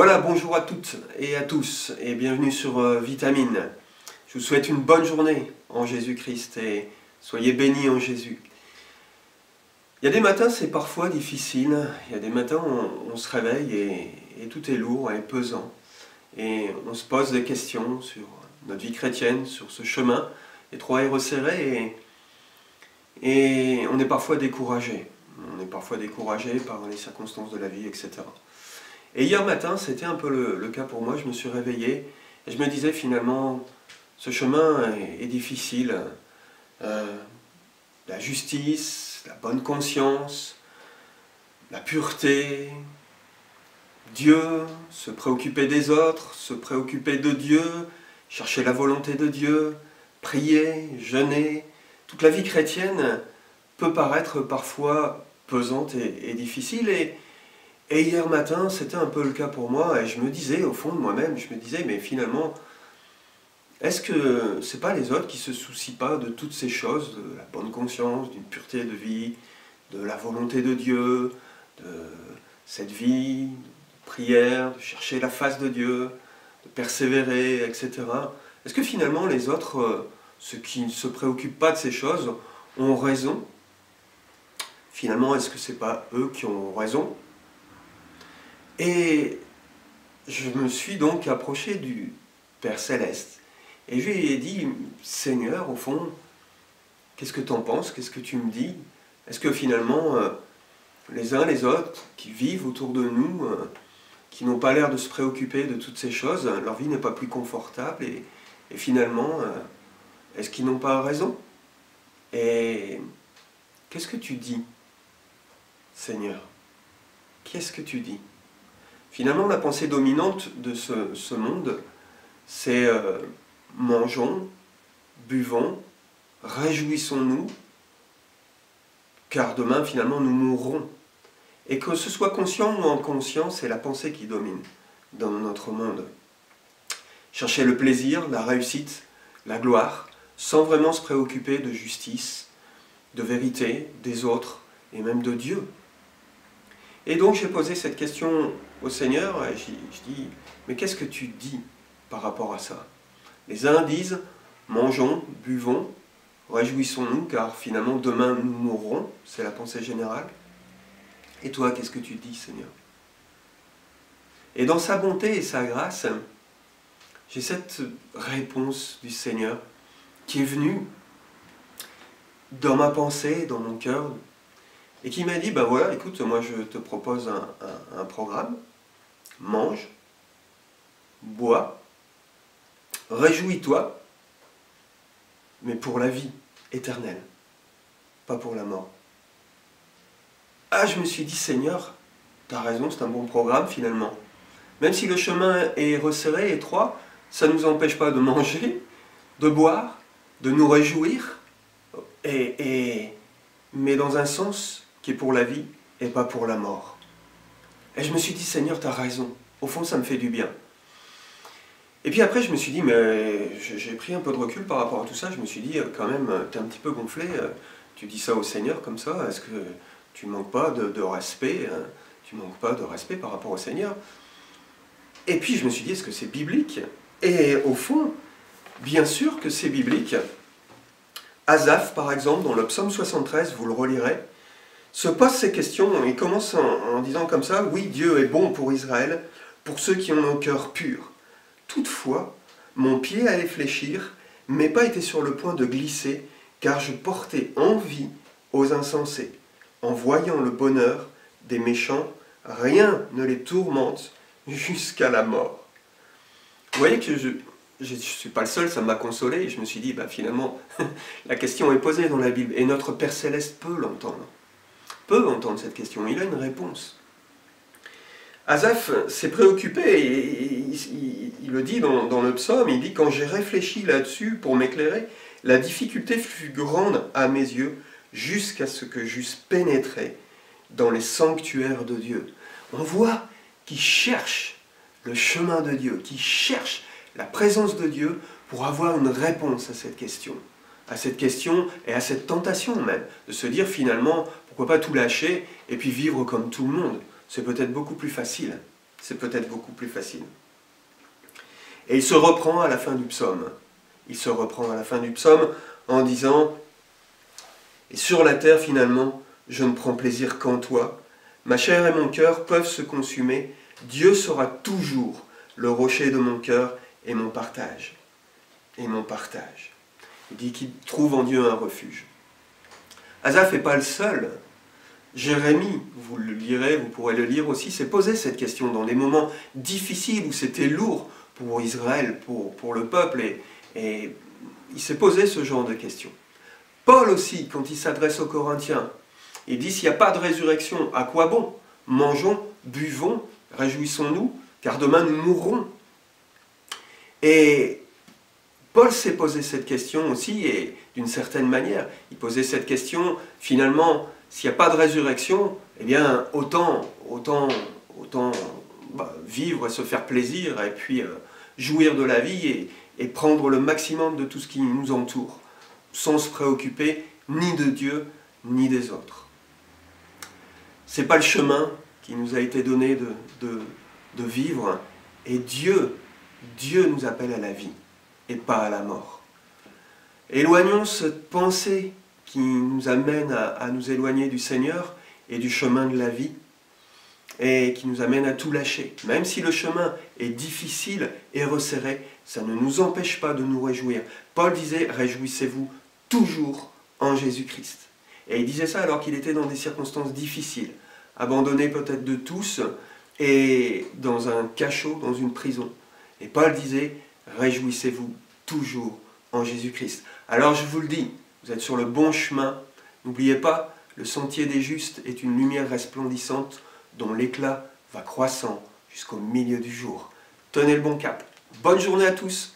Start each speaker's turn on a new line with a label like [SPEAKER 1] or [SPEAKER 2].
[SPEAKER 1] Voilà, bonjour à toutes et à tous et bienvenue sur Vitamine. Je vous souhaite une bonne journée en Jésus-Christ et soyez bénis en Jésus. Il y a des matins, c'est parfois difficile. Il y a des matins où on se réveille et tout est lourd et pesant. Et on se pose des questions sur notre vie chrétienne, sur ce chemin étroit et resserré. Et on est parfois découragé. On est parfois découragé par les circonstances de la vie, etc. Et hier matin, c'était un peu le cas pour moi. Je me suis réveillé et je me disais finalement, ce chemin est difficile. La justice, la bonne conscience, la pureté, Dieu, se préoccuper des autres, se préoccuper de Dieu, chercher la volonté de Dieu, prier, jeûner. Toute la vie chrétienne peut paraître parfois pesante et difficile. Et hier matin, c'était un peu le cas pour moi, et je me disais, au fond de moi-même, je me disais, mais finalement, est-ce que c'est pas les autres qui se soucient pas de toutes ces choses, de la bonne conscience, d'une pureté de vie, de la volonté de Dieu, de cette vie, de prière, de chercher la face de Dieu, de persévérer, etc. Est-ce que finalement les autres, ceux qui ne se préoccupent pas de ces choses, ont raison? Finalement, est-ce que c'est pas eux qui ont raison? Et je me suis donc approché du Père Céleste et je lui ai dit, Seigneur, au fond, qu'est-ce que tu en penses? Qu'est-ce que tu me dis? Est-ce que finalement, les uns les autres qui vivent autour de nous, qui n'ont pas l'air de se préoccuper de toutes ces choses, leur vie n'est pas plus confortable et finalement, est-ce qu'ils n'ont pas raison? Et qu'est-ce que tu dis, Seigneur? Qu'est-ce que tu dis? Finalement, la pensée dominante de ce monde, c'est mangeons, buvons, réjouissons-nous, car demain, finalement, nous mourrons. Et que ce soit conscient ou inconscient, c'est la pensée qui domine dans notre monde. Chercher le plaisir, la réussite, la gloire, sans vraiment se préoccuper de justice, de vérité, des autres, et même de Dieu. Et donc j'ai posé cette question au Seigneur, et je dis, mais qu'est-ce que tu dis par rapport à ça? Les uns disent, mangeons, buvons, réjouissons-nous, car finalement demain nous mourrons, c'est la pensée générale. Et toi, qu'est-ce que tu dis, Seigneur? Et dans sa bonté et sa grâce, j'ai cette réponse du Seigneur qui est venue dans ma pensée, dans mon cœur, et qui m'a dit, ben voilà, écoute, moi je te propose un programme, mange, bois, réjouis-toi, mais pour la vie éternelle, pas pour la mort. Ah, je me suis dit, Seigneur, tu as raison, c'est un bon programme finalement. Même si le chemin est resserré, étroit, ça ne nous empêche pas de manger, de boire, de nous réjouir, mais dans un sens qui est pour la vie et pas pour la mort. Et je me suis dit, Seigneur, tu as raison. Au fond, ça me fait du bien. Et puis après, je me suis dit, mais j'ai pris un peu de recul par rapport à tout ça. Je me suis dit, quand même, tu es un petit peu gonflé. Tu dis ça au Seigneur comme ça. Est-ce que tu ne manques pas de respect? Tu ne manques pas de respect par rapport au Seigneur? Et puis je me suis dit, est-ce que c'est biblique? Et au fond, bien sûr que c'est biblique. Asaph, par exemple, dans le psaume 73, vous le relirez, se pose ces questions. Il commence en disant comme ça, oui, Dieu est bon pour Israël, pour ceux qui ont le cœur pur. Toutefois, mon pied allait fléchir, mais pas été sur le point de glisser, car je portais envie aux insensés. En voyant le bonheur des méchants, rien ne les tourmente jusqu'à la mort. Vous voyez que je ne suis pas le seul, ça m'a consolé, et je me suis dit, bah, finalement, la question est posée dans la Bible, et notre Père Céleste peut l'entendre. Peut entendre cette question, il a une réponse. Asaph s'est préoccupé, et il le dit dans le psaume, il dit, quand j'ai réfléchi là-dessus pour m'éclairer, la difficulté fut grande à mes yeux, jusqu'à ce que j'eusse pénétré dans les sanctuaires de Dieu. On voit qu'il cherche le chemin de Dieu, qu'il cherche la présence de Dieu pour avoir une réponse à cette question et à cette tentation même, de se dire finalement, pourquoi pas tout lâcher et puis vivre comme tout le monde? C'est peut-être beaucoup plus facile. c'est peut-être beaucoup plus facile. Et il se reprend à la fin du psaume. Il se reprend à la fin du psaume en disant « Et sur la terre, finalement, je ne prends plaisir qu'en toi. Ma chair et mon cœur peuvent se consumer. Dieu sera toujours le rocher de mon cœur et mon partage. » Et mon partage. Il dit qu'il trouve en Dieu un refuge. Asaph n'est pas le seul. Jérémie, vous le lirez, vous pourrez le lire aussi, s'est posé cette question dans des moments difficiles où c'était lourd pour Israël, pour le peuple, et il s'est posé ce genre de questions. Paul aussi, quand il s'adresse aux Corinthiens, il dit s'il n'y a pas de résurrection, à quoi bon? Mangeons, buvons, réjouissons-nous, car demain nous mourrons. Et Paul s'est posé cette question aussi, et d'une certaine manière, il posait cette question, finalement, s'il n'y a pas de résurrection, eh bien, autant vivre et se faire plaisir, et puis jouir de la vie, et prendre le maximum de tout ce qui nous entoure, sans se préoccuper ni de Dieu, ni des autres. Ce n'est pas le chemin qui nous a été donné de vivre, et Dieu nous appelle à la vie, et pas à la mort. Éloignons cette pensée qui nous amène à nous éloigner du Seigneur et du chemin de la vie, et qui nous amène à tout lâcher. Même si le chemin est difficile et resserré, ça ne nous empêche pas de nous réjouir. Paul disait « Réjouissez-vous toujours en Jésus-Christ ». Et il disait ça alors qu'il était dans des circonstances difficiles, abandonné peut-être de tous, et dans un cachot, dans une prison. Et Paul disait « Réjouissez-vous toujours en Jésus-Christ ». Alors je vous le dis, vous êtes sur le bon chemin. N'oubliez pas, le sentier des justes est une lumière resplendissante dont l'éclat va croissant jusqu'au milieu du jour. Tenez le bon cap. Bonne journée à tous!